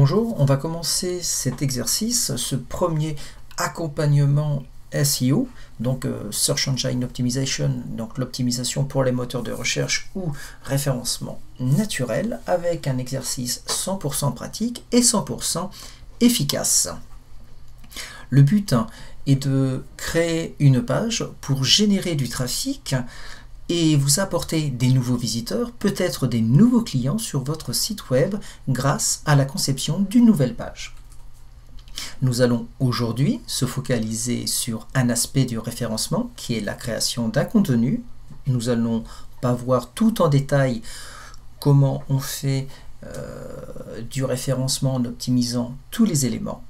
Bonjour, on va commencer cet exercice, ce premier accompagnement SEO, donc Search Engine Optimization, donc l'optimisation pour les moteurs de recherche ou référencement naturel, avec un exercice 100% pratique et 100% efficace. Le but est de créer une page pour générer du trafic et vous apporter des nouveaux visiteurs, peut-être des nouveaux clients sur votre site web grâce à la conception d'une nouvelle page. Nous allons aujourd'hui se focaliser sur un aspect du référencement qui est la création d'un contenu. Nous allons pas voir tout en détail comment on fait du référencement en optimisant tous les éléments.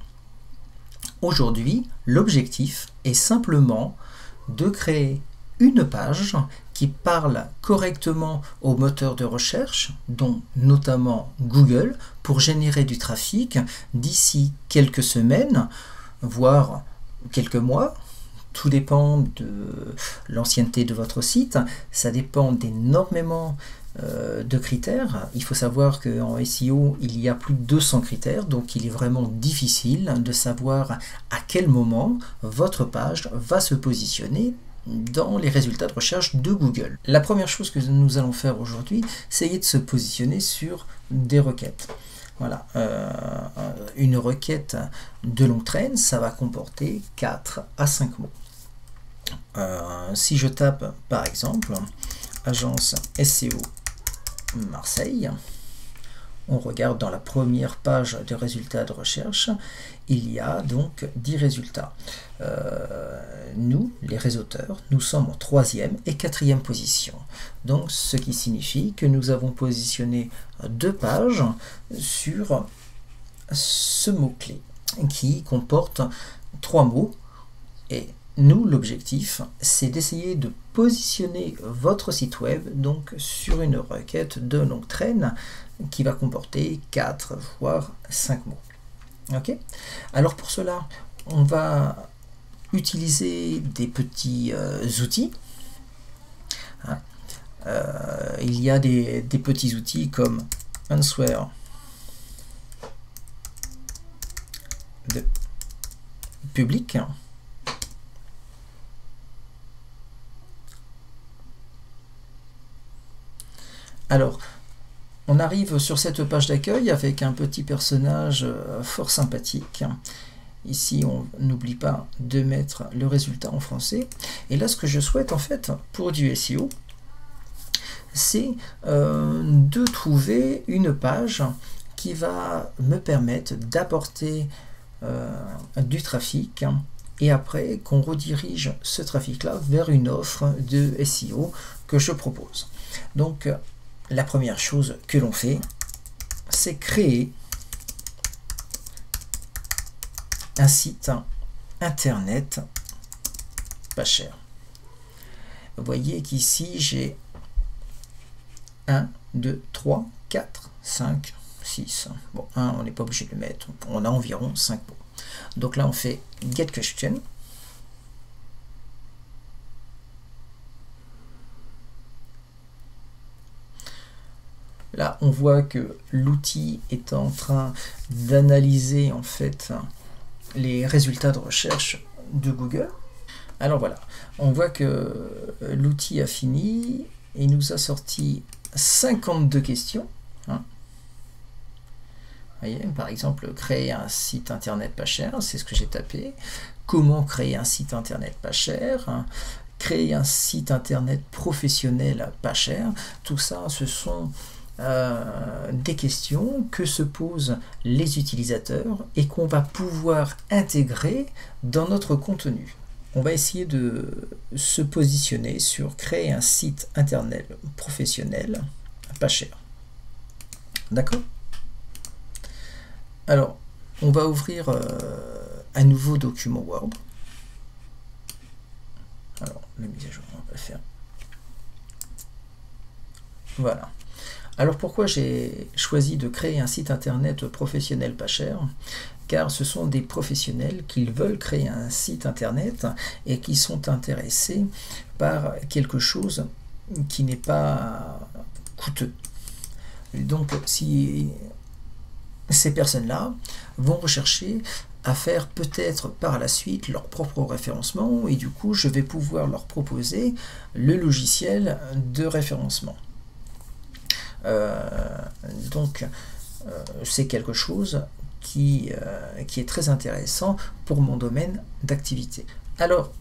Aujourd'hui, l'objectif est simplement de créer une page qui parle correctement aux moteurs de recherche, dont notamment Google, pour générer du trafic d'ici quelques semaines, voire quelques mois. Tout dépend de l'ancienneté de votre site, ça dépend d'énormément de critères. Il faut savoir qu'en SEO, il y a plus de 200 critères, donc il est vraiment difficile de savoir à quel moment votre page va se positionner dans les résultats de recherche de Google. La première chose que nous allons faire aujourd'hui, c'est essayer de se positionner sur des requêtes. Voilà, une requête de longue traîne, ça va comporter 4 à 5 mots. Si je tape par exemple agence SEO Marseille, on regarde dans la première page de résultats de recherche, il y a donc 10 résultats. Nous, les réseauteurs, nous sommes en 3e et 4e position. Donc, ce qui signifie que nous avons positionné 2 pages sur ce mot-clé qui comporte 3 mots. Et nous, l'objectif, c'est d'essayer de positionner votre site web donc sur une requête de longue traîne qui va comporter 4 voire 5 mots. Ok. Alors pour cela, on va utiliser des petits outils. Il y a des petits outils comme Answer de public. Alors, on arrive sur cette page d'accueil avec un petit personnage fort sympathique. Ici, on n'oublie pas de mettre le résultat en français. Et là, ce que je souhaite en fait pour du SEO, c'est de trouver une page qui va me permettre d'apporter du trafic et après qu'on redirige ce trafic-là vers une offre de SEO que je propose. Donc, la première chose que l'on fait, c'est créer un site internet pas cher. Vous voyez qu'ici j'ai 1, 2, 3, 4, 5, 6. Bon, 1, on n'est pas obligé de le mettre. On a environ 5 mots. Donc là, on fait Get Question. Là, on voit que l'outil est en train d'analyser en fait les résultats de recherche de Google. Alors voilà, on voit que l'outil a fini et nous a sorti 52 questions. Vous voyez, par exemple, créer un site internet pas cher, c'est ce que j'ai tapé. Comment créer un site internet pas cher? Créer un site internet professionnel pas cher. Tout ça, ce sont des questions que se posent les utilisateurs et qu'on va pouvoir intégrer dans notre contenu. On va essayer de se positionner sur créer un site internet professionnel pas cher. D'accord? Alors, on va ouvrir un nouveau document Word. Alors, la mise à jour, on va le faire. Voilà. Alors pourquoi j'ai choisi de créer un site internet professionnel pas cher? Car ce sont des professionnels qui veulent créer un site internet et qui sont intéressés par quelque chose qui n'est pas coûteux. Donc si ces personnes-là vont rechercher à faire peut-être par la suite leur propre référencement, et du coup je vais pouvoir leur proposer le logiciel de référencement. Donc c'est quelque chose qui est très intéressant pour mon domaine d'activité. Alors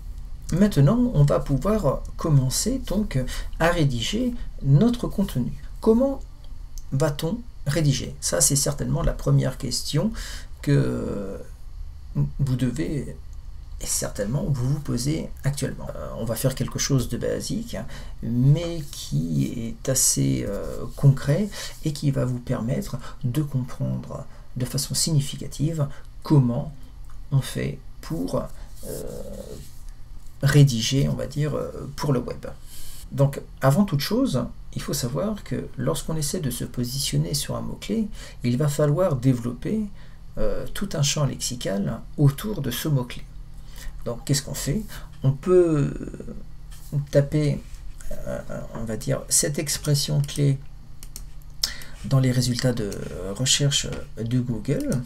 maintenant on va pouvoir commencer donc à rédiger notre contenu. Comment va-t-on rédiger? Ça c'est certainement la première question que vous devez certainement vous poser actuellement. On va faire quelque chose de basique, mais qui est assez concret et qui va vous permettre de comprendre de façon significative comment on fait pour rédiger, on va dire, pour le web. Donc avant toute chose, il faut savoir que lorsqu'on essaie de se positionner sur un mot-clé, il va falloir développer tout un champ lexical autour de ce mot-clé. Donc qu'est-ce qu'on fait? On peut taper, on va dire, cette expression clé dans les résultats de recherche de Google.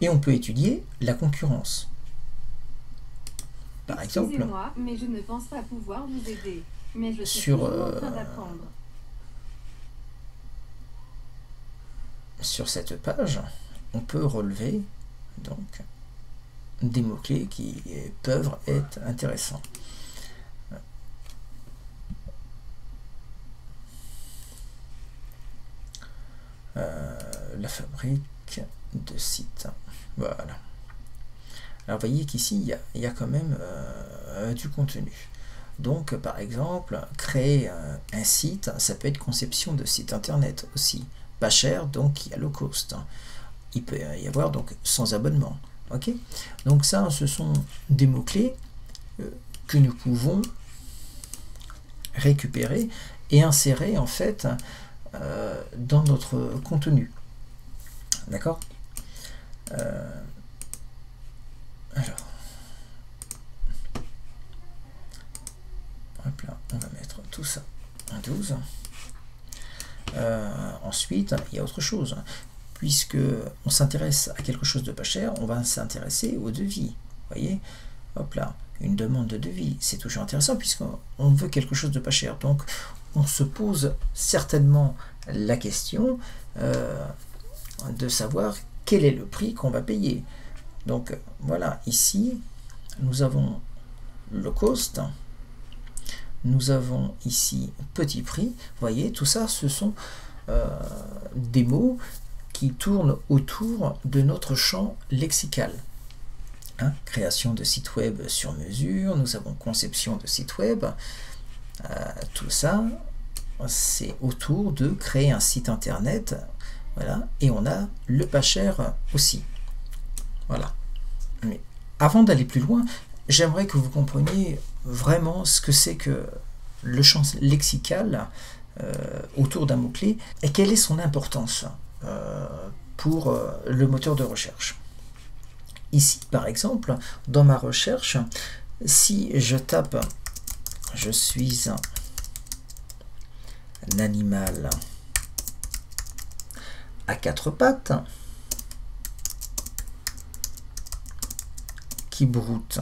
Et on peut étudier la concurrence. Par exemple, excusez-moi, mais je ne pense pas pouvoir vous aider. Mais je suis sur, toujours en train d'apprendre. Sur cette page, on peut relever donc des mots-clés qui peuvent être intéressants. La fabrique de sites. Voilà. Alors vous voyez qu'ici, il y a quand même du contenu. Donc par exemple, créer un site, ça peut être conception de site internet aussi. Pas cher, donc il y a low cost. Il peut y avoir donc sans abonnement. Ok. Donc ça, ce sont des mots-clés que nous pouvons récupérer et insérer en fait dans notre contenu. D'accord. Alors, hop là, on va mettre tout ça en 12. Ensuite, il y a autre chose. Puisque on s'intéresse à quelque chose de pas cher, on va s'intéresser au devis. Vous voyez, hop là, une demande de devis, c'est toujours intéressant puisqu'on veut quelque chose de pas cher. Donc, on se pose certainement la question de savoir quel est le prix qu'on va payer. Donc, voilà, ici, nous avons low cost. Nous avons ici petit prix. Vous voyez, tout ça, ce sont des mots qui tournent autour de notre champ lexical. Hein, création de site web sur mesure, nous avons conception de site web. Tout ça, c'est autour de créer un site internet. Voilà, et on a le pas cher aussi. Voilà. Mais avant d'aller plus loin, j'aimerais que vous compreniez vraiment ce que c'est que le champ lexical autour d'un mot-clé et quelle est son importance pour le moteur de recherche. Ici, par exemple, dans ma recherche, si je tape « je suis un animal à quatre pattes qui broute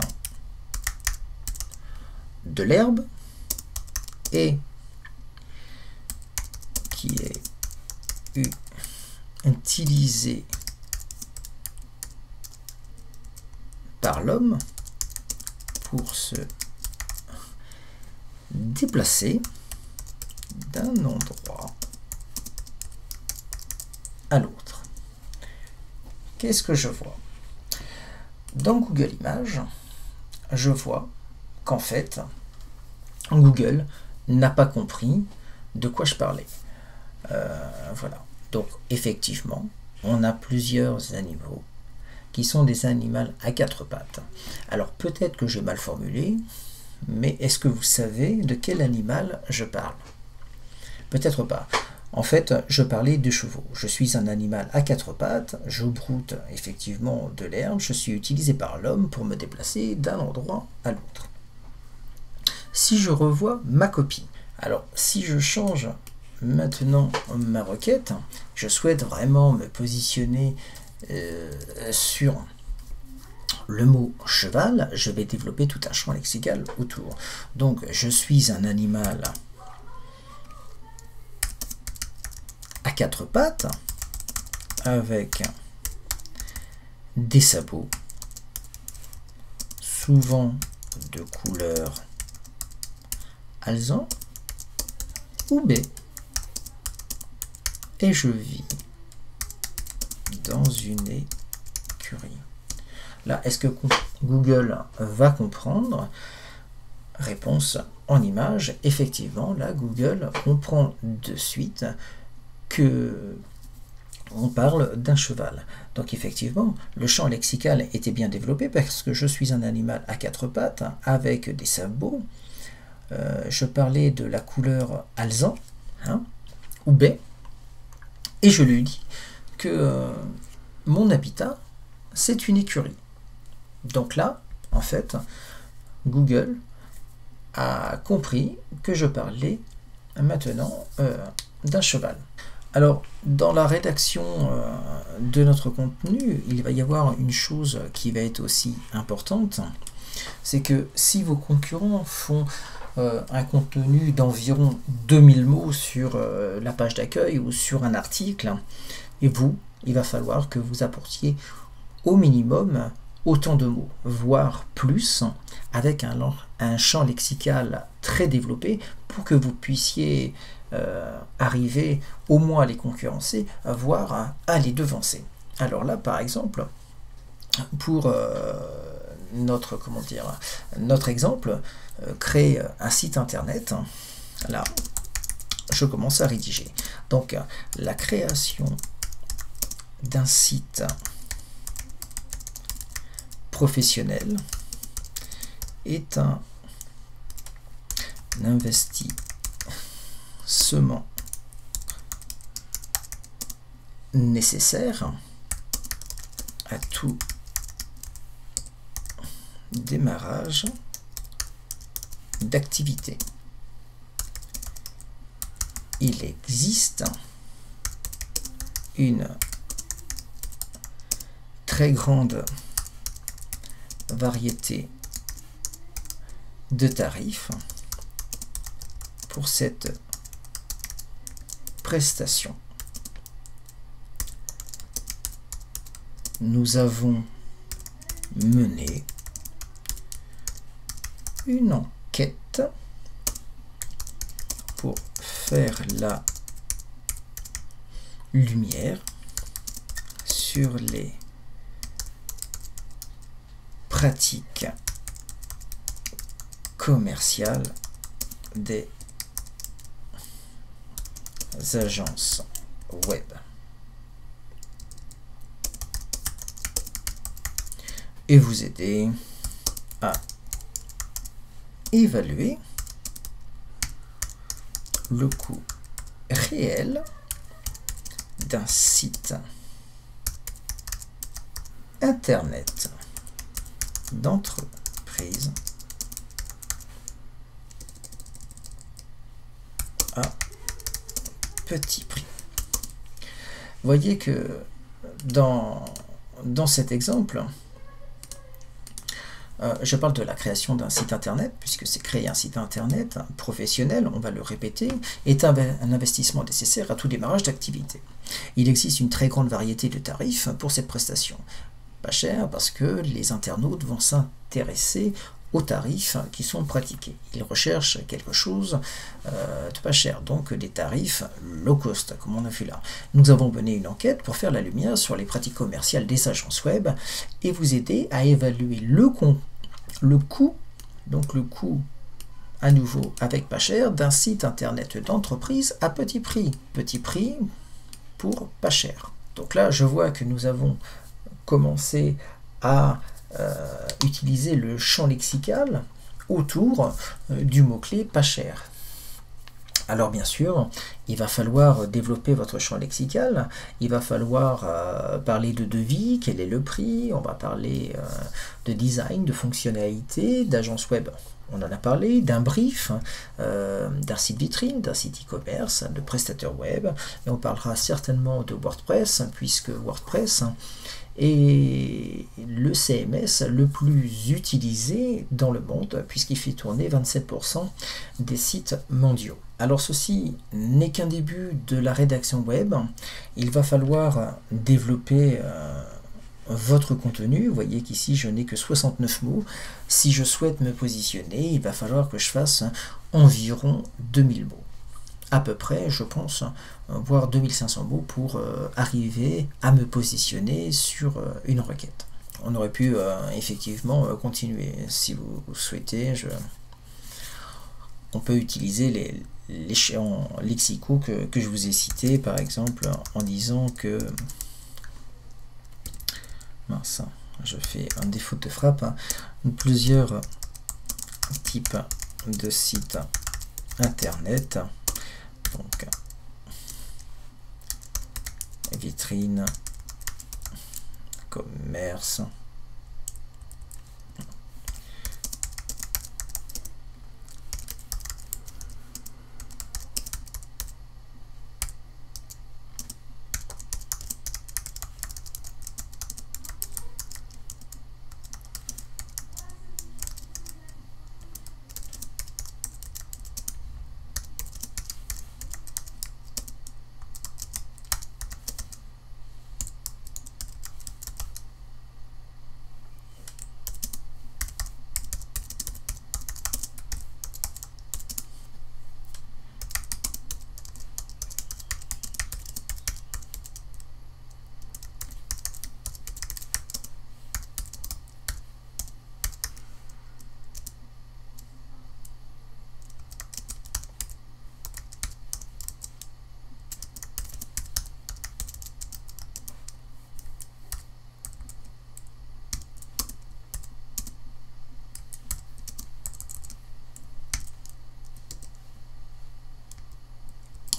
de l'herbe et qui est utilisé par l'homme pour se déplacer d'un endroit à l'autre. Qu'est-ce que je vois? Dans Google Images, je vois qu'en fait, Google n'a pas compris de quoi je parlais. Voilà. Donc, effectivement, on a plusieurs animaux qui sont des animaux à quatre pattes. Alors, peut-être que j'ai mal formulé, mais est-ce que vous savez de quel animal je parle? Peut-être pas. En fait, je parlais de chevaux. Je suis un animal à quatre pattes, je broute effectivement de l'herbe, je suis utilisé par l'homme pour me déplacer d'un endroit à l'autre. Si je revois ma copie, alors si je change maintenant ma requête, je souhaite vraiment me positionner sur le mot cheval, je vais développer tout un champ lexical autour. Donc, je suis un animal à quatre pattes, avec des sabots, souvent de couleur alezan ou baie, et je vis dans une écurie. Là, est-ce que Google va comprendre? Réponse en image. Effectivement, là, Google comprend de suite que on parle d'un cheval. Donc effectivement, le champ lexical était bien développé parce que je suis un animal à quatre pattes avec des sabots. Je parlais de la couleur alezan ou baie, et je lui dis que mon habitat, c'est une écurie. Donc là, en fait, Google a compris que je parlais maintenant d'un cheval. Alors, dans la rédaction de notre contenu, il va y avoir une chose qui va être aussi importante, c'est que si vos concurrents font un contenu d'environ 2000 mots sur la page d'accueil ou sur un article, et vous, il va falloir que vous apportiez au minimum autant de mots, voire plus, avec un champ lexical très développé pour que vous puissiez arriver au moins à les concurrencer, voire à les devancer. Alors là, par exemple, pour notre exemple, créer un site internet, là, je commence à rédiger. Donc, la création d'un site professionnel est un investissement nécessaire à tout démarrage d'activité. Il existe une très grande variété de tarifs pour cette prestation. Nous avons mené une enquête pour faire la lumière sur les pratiques commerciales des agences web. Et vous aider à évaluer le coût réel d'un site internet d'entreprise à petit prix. Voyez que dans cet exemple, je parle de la création d'un site internet, puisque c'est créer un site internet professionnel, on va le répéter, est un investissement nécessaire à tout démarrage d'activité. Il existe une très grande variété de tarifs pour cette prestation. Pas cher parce que les internautes vont s'intéresser aux tarifs qui sont pratiqués. Ils recherchent quelque chose de pas cher, donc des tarifs low cost, comme on a vu là. Nous avons mené une enquête pour faire la lumière sur les pratiques commerciales des agences web et vous aider à évaluer le coût, donc le coût à nouveau avec pas cher, d'un site internet d'entreprise à petit prix. Petit prix pour pas cher. Donc là, je vois que nous avons commencé à utiliser le champ lexical autour du mot-clé pas cher. Alors bien sûr, il va falloir développer votre champ lexical, il va falloir parler de devis, quel est le prix, on va parler de design, de fonctionnalité, d'agence web, on en a parlé, d'un brief, d'un site vitrine, d'un site e-commerce, de prestataire web, et on parlera certainement de WordPress, puisque WordPress est le CMS le plus utilisé dans le monde, puisqu'il fait tourner 27% des sites mondiaux. Alors ceci n'est qu'un début de la rédaction web, il va falloir développer votre contenu. Vous voyez qu'ici je n'ai que 69 mots. Si je souhaite me positionner, il va falloir que je fasse environ 2000 mots. À peu près, je pense, voire 2500 mots pour arriver à me positionner sur une requête. On aurait pu effectivement continuer. Si vous souhaitez, on peut utiliser les champs lexicaux que je vous ai cités, par exemple, en disant que... Mince, je fais un défaut de frappe. Plusieurs types de sites internet. Donc, vitrine, commerce,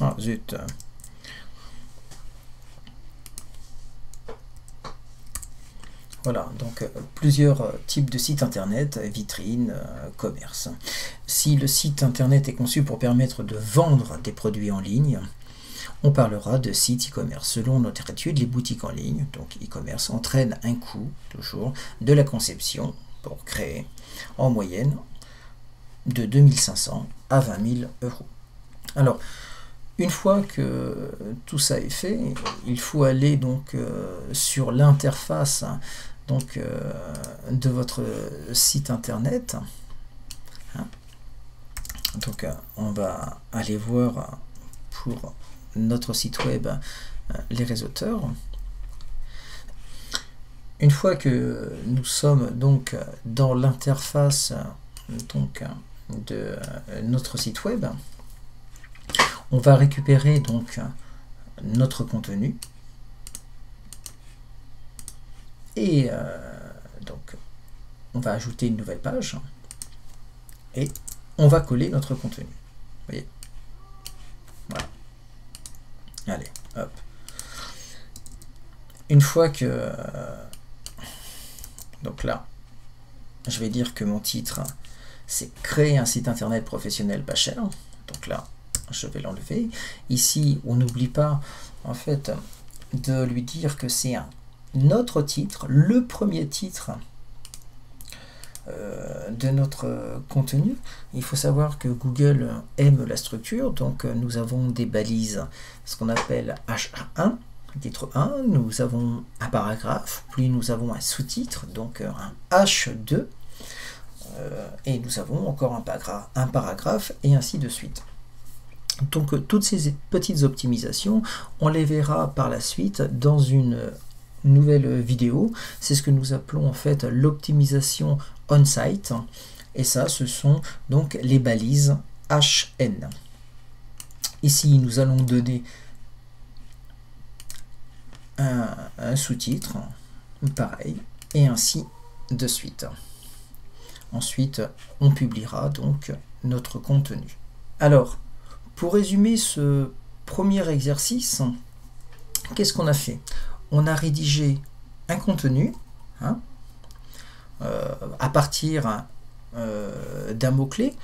ah zut. Voilà, donc plusieurs types de sites internet, vitrine, commerce. Si le site internet est conçu pour permettre de vendre des produits en ligne, on parlera de site e-commerce. Selon notre étude, les boutiques en ligne, donc e-commerce, entraînent un coût, toujours, de la conception pour créer, en moyenne, de 2500 à 20 000 euros. Alors, une fois que tout ça est fait, il faut aller donc sur l'interface donc de votre site internet. Donc on va aller voir pour notre site web les réseauteurs. Une fois que nous sommes donc dans l'interface donc de notre site web, on va récupérer donc notre contenu et donc on va ajouter une nouvelle page et on va coller notre contenu. Vous voyez, voilà. Allez, hop. Une fois que donc là, je vais dire que mon titre c'est créer un site internet professionnel pas cher. Donc là, je vais l'enlever. Ici, on n'oublie pas en fait de lui dire que c'est notre titre, le premier titre de notre contenu. Il faut savoir que Google aime la structure, donc nous avons des balises, ce qu'on appelle H1, titre 1, nous avons un paragraphe, puis nous avons un sous-titre, donc un H2, et nous avons encore un paragraphe, et ainsi de suite. Donc toutes ces petites optimisations, on les verra par la suite dans une nouvelle vidéo. C'est ce que nous appelons en fait l'optimisation on-site, et ça ce sont donc les balises HN. Ici nous allons donner un sous-titre, pareil, et ainsi de suite. Ensuite on publiera donc notre contenu. Alors Pour résumer ce premier exercice, qu'est-ce qu'on a fait? On a rédigé un contenu à partir d'un mot-clé,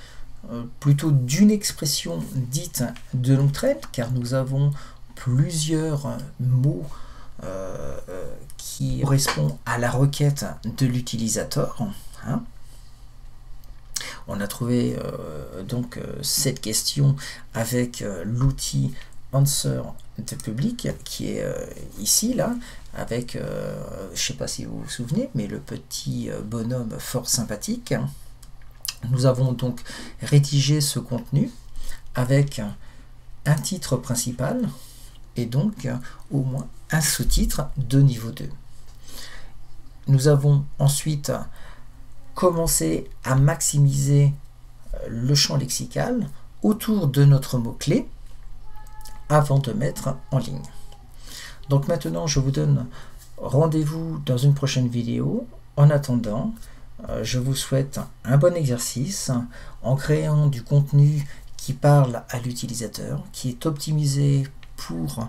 plutôt d'une expression dite de longue traîne, car nous avons plusieurs mots qui correspondent à la requête de l'utilisateur. On a trouvé donc cette question avec l'outil Answer de public qui est ici, là, avec, je ne sais pas si vous vous souvenez, mais le petit bonhomme fort sympathique. Nous avons donc rédigé ce contenu avec un titre principal et donc au moins un sous-titre de niveau 2. Nous avons ensuite commencé à maximiser le champ lexical autour de notre mot-clé avant de mettre en ligne. Donc maintenant, je vous donne rendez-vous dans une prochaine vidéo. En attendant, je vous souhaite un bon exercice en créant du contenu qui parle à l'utilisateur, qui est optimisé pour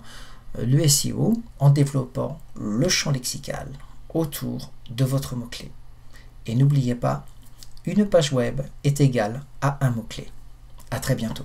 le SEO en développant le champ lexical autour de votre mot-clé. Et n'oubliez pas, une page web est égale à un mot-clé. À très bientôt.